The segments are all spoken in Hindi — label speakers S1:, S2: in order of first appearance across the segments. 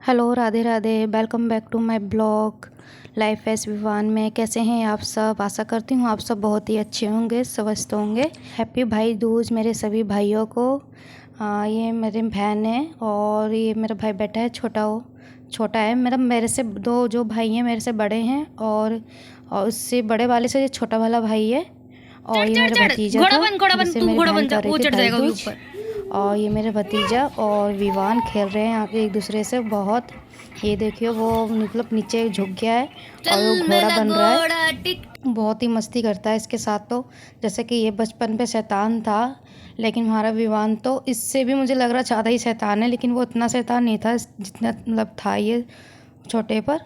S1: Hello, Radhe Radhe. Welcome back to my blog life as Vivaan में। कैसे हैं आप सब? आशा करती हूँ आप सब बहुत ही अच्छे होंगे, स्वस्थ होंगे। हैप्पी भाई दूज मेरे सभी भाइयों को। ये मेरी बहन है और ये मेरा भाई बैठा है, छोटा है। मेरे से दो जो भाई हैं मेरे से बड़े हैं और उससे बड़े वाले से ये छोटा वाला भाई है। और
S2: चढ़
S1: ये
S2: चढ़
S1: मेरा
S2: चढ़
S1: भतीजा
S2: घोड़ा
S1: था
S2: बन घोड़ा बन,
S1: जिससे
S2: तू
S1: मेरी
S2: घोड़ा
S1: बहन
S2: बन जा,
S1: कर रही
S2: वो
S1: थी
S2: चढ़
S1: भाई
S2: जाएगा अभी
S1: दूज।
S2: ऊपर।
S1: और ये मेरे भतीजा और विवान खेल रहे हैं यहाँ पे एक दूसरे से बहुत। ये देखिए वो मतलब नीचे झुक गया है
S2: चल
S1: और वो घोड़ा
S2: मेरा
S1: बन रहा है।
S2: घोड़ा टिक।
S1: बहुत ही मस्ती करता है इसके साथ तो। जैसे कि ये बचपन पे शैतान था, लेकिन हमारा विवान तो इससे भी मुझे लग रहा ज़्यादा ही शैतान है, लेकिन वो इतना शैतान नहीं था जितना मतलब था ये छोटे पर।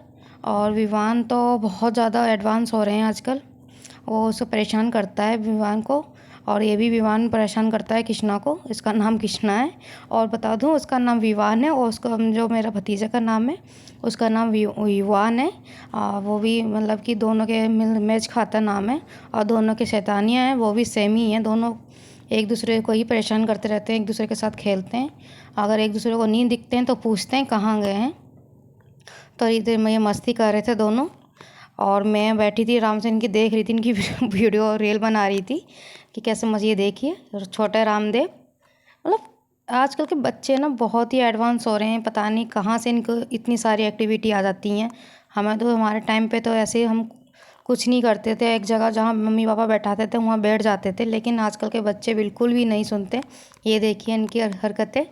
S1: और विवान तो बहुत ज़्यादा एडवांस हो रहे हैं आजकल। वो उसे परेशान करता है विवान को, और ये भी विवान परेशान करता है कृष्णा को। इसका नाम कृष्णा है और बता दूं उसका नाम विवान है, और उसका जो मेरा भतीजा का नाम है उसका नाम विवान है। वो भी मतलब कि दोनों के मैच खाता नाम है, और दोनों के शैतानियाँ हैं वो भी सेम ही हैं। दोनों एक दूसरे को ही परेशान करते रहते हैं, एक दूसरे के साथ खेलते हैं। अगर एक दूसरे को नहीं दिखते हैं तो पूछते हैं कहाँ गए हैं। तो इधर में ये मस्ती कर रहे थे दोनों, और मैं बैठी थी आराम से इनकी देख रही थी, इनकी वीडियो रील बना रही थी कि कैसे मज़े। ये देखिए छोटे रामदेव, मतलब आजकल के बच्चे ना बहुत ही एडवांस हो रहे हैं। पता नहीं कहाँ से इनको इतनी सारी एक्टिविटी आ जाती हैं। हमें तो हमारे टाइम पे तो ऐसे हम कुछ नहीं करते थे, एक जगह जहाँ मम्मी पापा बैठाते थे वहाँ बैठ जाते थे, लेकिन आजकल के बच्चे बिल्कुल भी नहीं सुनते। ये देखिए इनकी हरकतें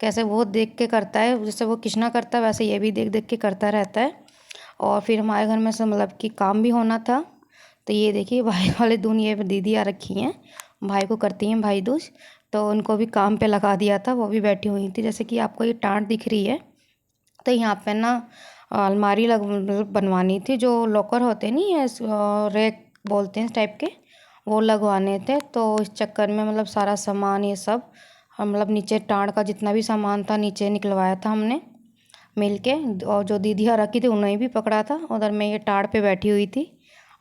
S1: कैसे वो देख के करता है, जैसे वो कृष्णा करता है वैसे ये भी देख देख के करता रहता है। और फिर हमारे घर में से मतलब कि काम भी होना था, तो ये देखिए भाई वाले ये दीदी आ रखी हैं, भाई को करती हैं भाई दूज, तो उनको भी काम पे लगा दिया था, वो भी बैठी हुई थी। जैसे कि आपको ये टाँट दिख रही है, तो यहाँ पे ना अलमारी मतलब बनवानी थी, जो लॉकर होते नहीं है, रैक बोलते हैं इस टाइप के, वो लगवाने थे। तो इस चक्कर में मतलब सारा सामान ये सब हम मतलब नीचे टाँड़ का जितना भी सामान था नीचे निकलवाया था हमने मिल के। और जो दीदियाँ रखी थी उन्हें भी पकड़ा था, उधर मैं ये टाड़ पे बैठी हुई थी।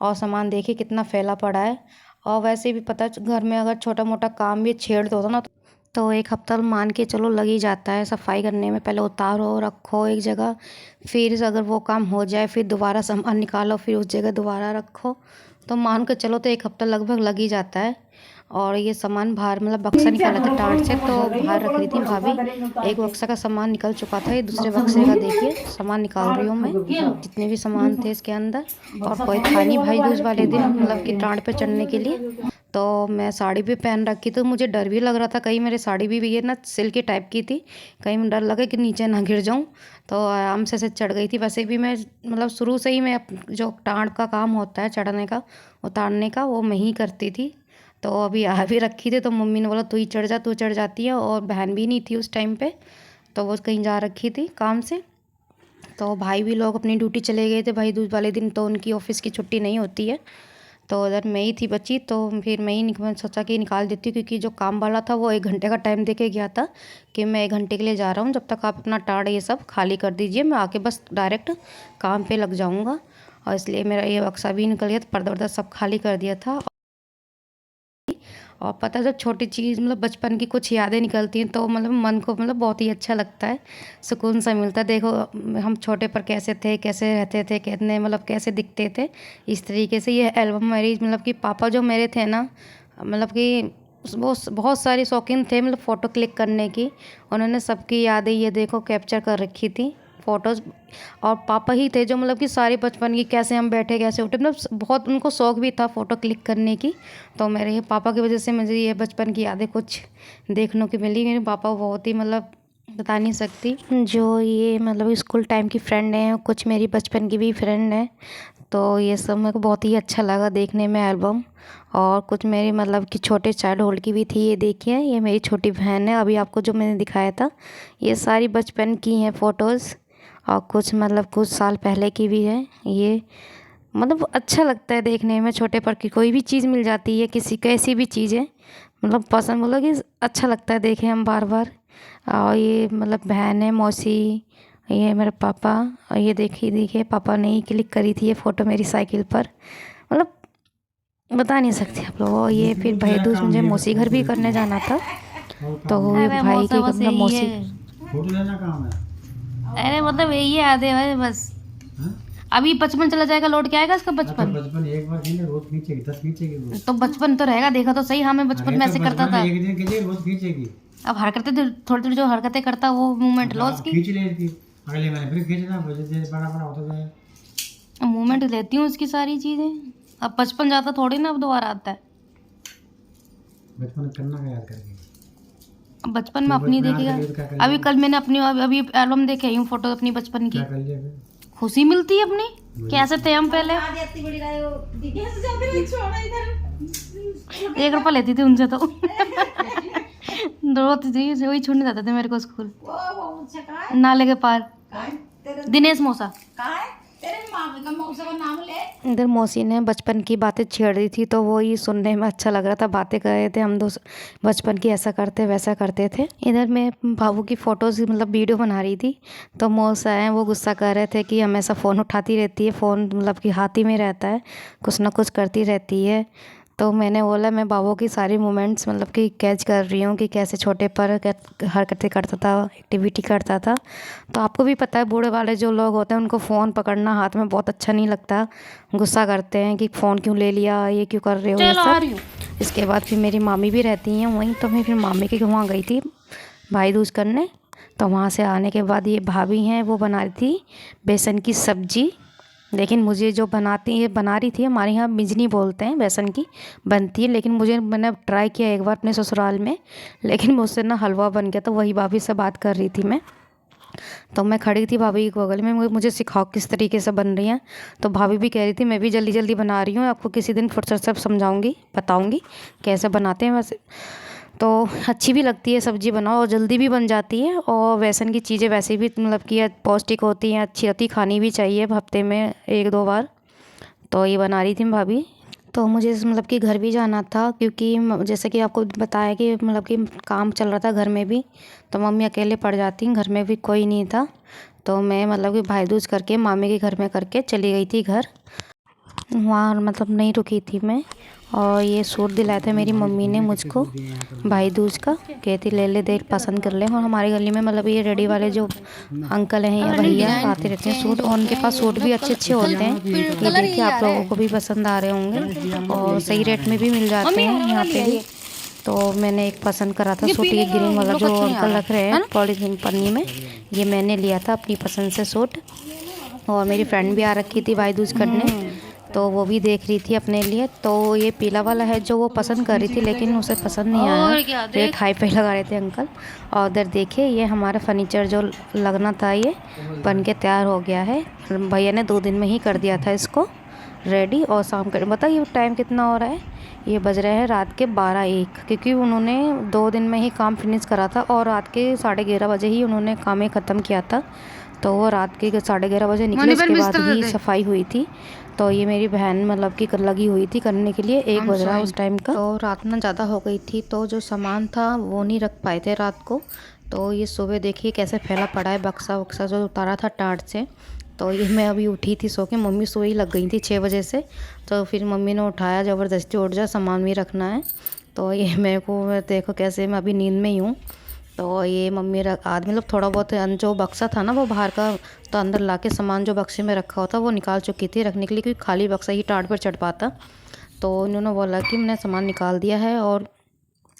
S1: और सामान देखिए कितना फैला पड़ा है। और वैसे भी पता घर में अगर छोटा मोटा काम भी छेड़ दो ना तो एक हफ्ता मान के चलो लग ही जाता है सफाई करने में। पहले उतारो रखो एक जगह, फिर अगर वो काम हो जाए फिर दोबारा सामान निकालो, फिर उस जगह दोबारा रखो, तो मान के चलो तो एक हफ्ता लगभग लग ही जाता है। और ये सामान बाहर मतलब बक्सा निकाला था टाट से, तो बाहर रख रही थी भाभी। एक बक्सा का सामान निकल चुका था, ये दूसरे बक्से का देखिए सामान निकाल रही हूँ मैं, जितने भी सामान थे इसके अंदर। और कोई था नहीं भाई दूज वाले दिन मतलब कि टाट पे चढ़ने के लिए, तो मैं साड़ी भी पहन रखी, तो मुझे डर भी लग रहा था कहीं मेरी साड़ी भी ये ना सिल्की टाइप की थी, कहीं डर लगे कि नीचे ना गिर जाऊँ। तो आराम से चढ़ गई थी। वैसे भी मैं मतलब शुरू से ही मैं जो टाँड़ का काम होता है चढ़ने का उतारने का वो मैं ही करती थी। तो अभी आ भी रखी थी, तो मम्मी ने बोला तू ही चढ़ जा, तू चढ़ जाती है। और बहन भी नहीं थी उस टाइम पे, तो वो कहीं जा रखी थी काम से। तो भाई भी लोग अपनी ड्यूटी चले गए थे भाई दूज वाले दिन, तो उनकी ऑफिस की छुट्टी नहीं होती है। तो उधर मैं ही थी बची, तो फिर मैं ही सोचा कि निकाल देती हूँ, क्योंकि जो काम वाला था वो 1 घंटे का टाइम दे के गया था कि मैं 1 घंटे के लिए जा रहा हूँ, जब तक आप अपना टाड़ ये सब खाली कर दीजिए, मैं आके बस डायरेक्ट काम पे लग जाऊँगा। और इसलिए मेरा ये बक्सा भी निकल गया, पर्दा वर्दा सब खाली कर दिया था। और पता है जब छोटी चीज़ मतलब बचपन की कुछ यादें निकलती हैं तो मतलब मन को मतलब बहुत ही अच्छा लगता है, सुकून सा मिलता है। देखो हम छोटे पर कैसे थे, कैसे रहते थे, कितने मतलब कैसे दिखते थे। इस तरीके से ये एल्बम मेरी मतलब कि पापा जो मेरे थे ना, मतलब कि वो बहुत सारे शौकीन थे मतलब फ़ोटो क्लिक करने की। उन्होंने सबकी यादें ये देखो कैप्चर कर रखी थी फ़ोटोज़। और पापा ही थे जो मतलब कि सारी बचपन की कैसे हम बैठे कैसे उठे, मतलब बहुत उनको शौक़ भी था फ़ोटो क्लिक करने की। तो मेरे ये पापा की वजह से मुझे ये बचपन की यादें कुछ देखने को मिली। मेरे पापा बहुत ही मतलब बता नहीं सकती। जो ये मतलब स्कूल टाइम की फ्रेंड हैं, कुछ मेरी बचपन की भी फ्रेंड हैं, तो ये सब मेरे को बहुत ही अच्छा लगा देखने में एल्बम। और कुछ मेरी मतलब कि छोटे चाइल्डहुड की भी थी। ये देखिए ये मेरी छोटी बहन है, अभी आपको जो मैंने दिखाया था ये सारी बचपन की हैं फ़ोटोज़। और कुछ मतलब कुछ साल पहले की भी है। ये मतलब अच्छा लगता है देखने में, छोटे पर की कोई भी चीज़ मिल जाती है, किसी कैसी भी चीज़ है मतलब पसंद, मतलब कि अच्छा लगता है देखें हम बार बार। और ये मतलब बहन है मौसी, ये मेरे पापा। और ये देखिए देखिए पापा ने ही क्लिक करी थी ये फ़ोटो मेरी साइकिल पर, मतलब बता नहीं सकते आप लोग। और ये फिर भाई दूज मुझे मौसी घर भी करने जाना था, तो ये
S2: अरे
S1: भाई
S2: मौसा
S1: के
S2: बस
S1: मतलब
S2: यही है।
S1: मौसी अरे मतलब यही याद है भाई बस।
S2: हाँ?
S1: अभी बचपन चला जाएगा, लौट के आएगा इसका बचपन।
S2: बचपन एक बार खींचे रोज खींचेगी, 10 खींचेगी रोज।
S1: तो बचपन तो रहेगा, देखा तो सही, हाँ मैं बचपन में ऐसे करता था।
S2: एक दिन खींचेगी रोज खींचेगी।
S1: अब हरकतें थोड़ी थोड़ी जो हरकतें करता वो मूवमेंट लो उसकी।
S2: खींच लेती, अगले महीने फिर खींचना, बड़ा बड़ा होता जाए।
S1: मूवमेंट लेती हूँ उसकी सारी चीजें। अब बचपन जाता थोड़ी ना अब दोबारा आता है।
S2: बचपन करना का याद करके।
S1: अब बचपन में अपनी देखेगा। अभी कल मैंने अपनी अभी एल्बम देखे आई हूँ, फोटो अपनी बचपन की।
S2: क्या कर लिया फिर?
S1: खुशी मिलती है अपनी। कैसे थे हम पहले? 1 रुपया लेती थी उनसे तो। रोती थी, वही छोड़ने जाते थे मेरे को स्कूल, नाले के पार। दिनेश मौसा। इधर मौसी ने बचपन की बातें छेड़ दी थी, तो वो ही सुनने में अच्छा लग रहा था। बातें कर रहे थे हम दो बचपन की, ऐसा करते वैसा करते थे। इधर मैं बाबू की फ़ोटोज़ मतलब वीडियो बना रही थी, तो मौसा हैं वो गुस्सा कर रहे थे कि हमेशा फ़ोन उठाती रहती है, फ़ोन मतलब कि हाथ ही में रहता है, कुछ ना कुछ करती रहती है। तो मैंने बोला मैं बाबू की सारी मोमेंट्स मतलब कि कैच कर रही हूँ कि कैसे छोटे पर हरकतें करता था, एक्टिविटी करता था। तो आपको भी पता है बूढ़े वाले जो लोग होते हैं उनको फ़ोन पकड़ना हाथ में बहुत अच्छा नहीं लगता, गुस्सा करते हैं कि फ़ोन क्यों ले लिया, ये क्यों कर रहे हो, ये सब। इसके बाद फिर मेरी मामी भी रहती हैं वहीं, तो मैं फिर मामी के वहाँ गई थी भाई दूज करने। तो वहाँ से आने के बाद ये भाभी हैं वो बना रही थी बेसन की सब्जी। लेकिन मुझे जो बना रही थी, हमारे यहाँ मिजनी बोलते हैं, बेसन की बनती है। लेकिन मैंने ट्राई किया एक बार अपने ससुराल में, लेकिन मुझसे ना हलवा बन गया। तो वही भाभी से बात कर रही थी मैं, तो मैं खड़ी थी भाभी के बगल में, मुझे सिखाओ किस तरीके से बन रही हैं। तो भाभी भी कह रही थी मैं भी जल्दी जल्दी बना रही हूँ, आपको किसी दिन फुर्सत से समझाऊँगी, बताऊँगी कैसे बनाते हैं। वैसे तो अच्छी भी लगती है सब्ज़ी बनाओ, और जल्दी भी बन जाती है। और बेसन की चीज़ें वैसे भी मतलब कि पौष्टिक होती हैं, अच्छी होती, खानी भी चाहिए हफ्ते में 1-2 बार। तो ये बना रही थी भाभी। तो मुझे मतलब कि घर भी जाना था, क्योंकि जैसे कि आपको बताया कि मतलब कि काम चल रहा था घर में भी, तो मम्मी अकेले पड़ जाती, घर में भी कोई नहीं था। तो मैं मतलब कि भाई दूज करके मामी के घर में करके चली गई थी घर। वहाँ मतलब नहीं रुकी थी मैं। और ये सूट दिलाया था मेरी मम्मी ने मुझको भाई दूज का, कहती ले ले देख पसंद कर ले। और हमारी गली में मतलब ये रेडी वाले जो अंकल हैं या भैया आते रहते हैं सूट, और उनके पास सूट भी अच्छे अच्छे होते हैं। ये देखिए आप लोगों को भी पसंद आ रहे होंगे, और सही रेट में भी मिल जाते हैं यहाँ पे भी। तो मैंने एक पसंद करा था सूट, ये ग्रीन वाला जो अंकल रख रहे हैं पॉलीथीन पन्नी में, ये मैंने लिया था अपनी पसंद से सूट। और मेरी फ्रेंड भी आ रखी थी भाई दूज करने, तो वो भी देख रही थी अपने लिए। तो ये पीला वाला है जो वो पसंद कर रही थी, लेकिन उसे पसंद नहीं आया, रेट हाई पे लगा रहे थे अंकल। और उधर देखिए ये हमारा फर्नीचर जो लगना था ये बन के तैयार हो गया है। भैया ने 2 दिन में ही कर दिया था इसको रेडी। और शाम का बताइए टाइम कितना हो रहा है, ये बज रहे हैं रात के 12-1, क्योंकि उन्होंने 2 दिन में ही काम फिनिश करा था, और रात के 11:30 बजे ही उन्होंने काम ख़त्म किया था। तो वो रात के 11:30 बजे निकले, उसके बाद ही सफाई हुई थी। तो ये मेरी बहन मतलब कि लगी हुई थी करने के लिए, 1 बज रहा उस टाइम का। तो रात ना ज़्यादा हो गई थी, तो जो सामान था वो नहीं रख पाए थे रात को। तो ये सुबह देखिए कैसे फैला पड़ा है, बक्सा वक्सा जो उतारा था टाट से। तो ये मैं अभी उठी थी सो के, मम्मी सोई लग गई थी 6 बजे से। तो फिर मम्मी ने उठाया ज़बरदस्ती, उठ जा सामान भी रखना है। तो ये मेरे को देखो कैसे मैं अभी नींद में ही हूँ। तो ये मम्मी आज मतलब थोड़ा बहुत जो बक्सा था ना वो बाहर का, तो अंदर लाके सामान जो बक्से में रखा होता वो निकाल चुकी थी रखने के लिए, क्योंकि खाली बक्सा ही टाट पर चढ़ पाता। तो उन्होंने बोला कि मैंने सामान निकाल दिया है, और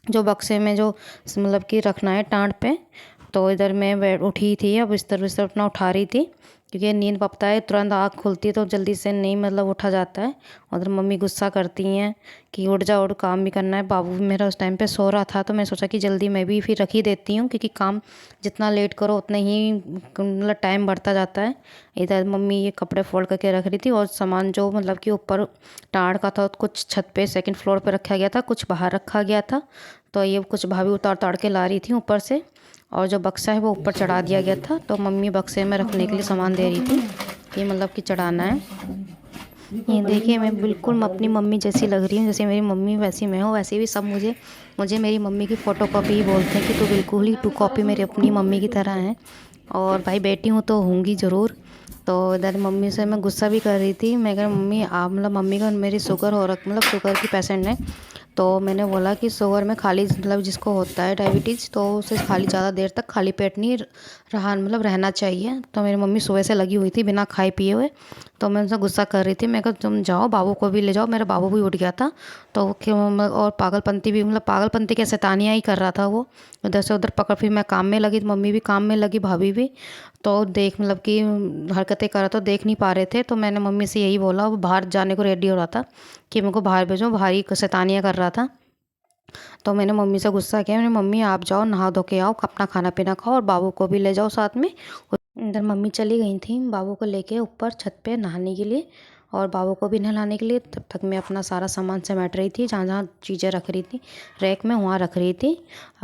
S1: जो बक्से में जो मतलब कि रखना है टाट पे। तो इधर मैं उठी थी, अब बिस्तर अपना उठा रही थी, क्योंकि नींद पड़ता है तुरंत आँख खुलती है तो जल्दी से नहीं मतलब उठा जाता है। उधर मम्मी गुस्सा करती हैं कि उठ जा, उठ काम भी करना है। बाबू भी मेरा उस टाइम पे सो रहा था, तो मैं सोचा कि जल्दी मैं भी फिर रख ही देती हूँ, क्योंकि काम जितना लेट करो उतना ही मतलब टाइम बढ़ता जाता है। इधर मम्मी ये कपड़े फोल्ड करके रख रही थी, और सामान जो मतलब कि ऊपर टाड़ का था कुछ छत पे 2nd फ्लोर पे रखा गया था, कुछ बाहर रखा गया था। तो ये कुछ भाभी उतार के ला रही थी ऊपर से, और जो बक्सा है वो ऊपर चढ़ा दिया गया था। तो मम्मी बक्से में रखने के लिए सामान दे रही थी, ये मतलब कि चढ़ाना है। ये देखिए मैं बिल्कुल अपनी मम्मी जैसी लग रही हूँ, जैसे मेरी मम्मी वैसी मैं हूँ। वैसे भी सब मुझे मेरी मम्मी की फ़ोटो कॉपी ही बोलते हैं कि तू बिल्कुल ही 2 कॉपी मेरी अपनी मम्मी की तरह है। और भाई बेटी हूँ तो होंगी ज़रूर। तो इधर मम्मी से मैं गुस्सा भी कर रही थी, मैं कह मम्मी आप मतलब मम्मी को मेरी शुगर हो मतलब शुगर की पेशेंट है, तो मैंने बोला कि शुगर में खाली मतलब जिसको होता है डायबिटीज़ तो उसे खाली ज़्यादा देर तक खाली पेट नहीं रहा मतलब रहना चाहिए। तो मेरी मम्मी सुबह से लगी हुई थी बिना खाए पिए हुए। तो मैं उनसे गुस्सा कर रही थी, मैं कहा तुम जाओ बाबू को भी ले जाओ। मेरा बाबू भी उठ गया था तो और पागलपंती भी मतलब पागलपंती के शैतानियाँ ही कर रहा था वो, इधर से उधर पकड़। फिर मैं काम में लगी, मम्मी भी काम में लगी, भाभी भी। तो देख मतलब कि हरकतें कर रहा तो देख नहीं पा रहे थे। तो मैंने मम्मी से यही बोला, वो बाहर जाने को रेडी हो रहा था कि मेरे को बाहर भेजो, भारी शैतानियाँ कर रहा था। तो मैंने मम्मी से गुस्सा किया, मैंने मम्मी आप जाओ नहा धो के आओ, अपना खाना पीना खाओ और बाबू को भी ले जाओ साथ में। इधर मम्मी चली गई थी बाबू को लेके ऊपर छत पे नहाने के लिए और बाबू को भी नहलाने के लिए। तब तक मैं अपना सारा सामान समेट रही थी, जहाँ जहाँ चीज़ें रख रही थी रैक में वहाँ रख रही थी।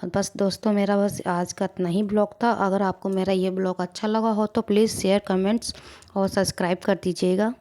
S1: बस दोस्तों मेरा बस आज का इतना ही ब्लॉग था। अगर आपको मेरा ये ब्लॉग अच्छा लगा हो तो प्लीज़ शेयर, कमेंट्स और सब्सक्राइब कर दीजिएगा।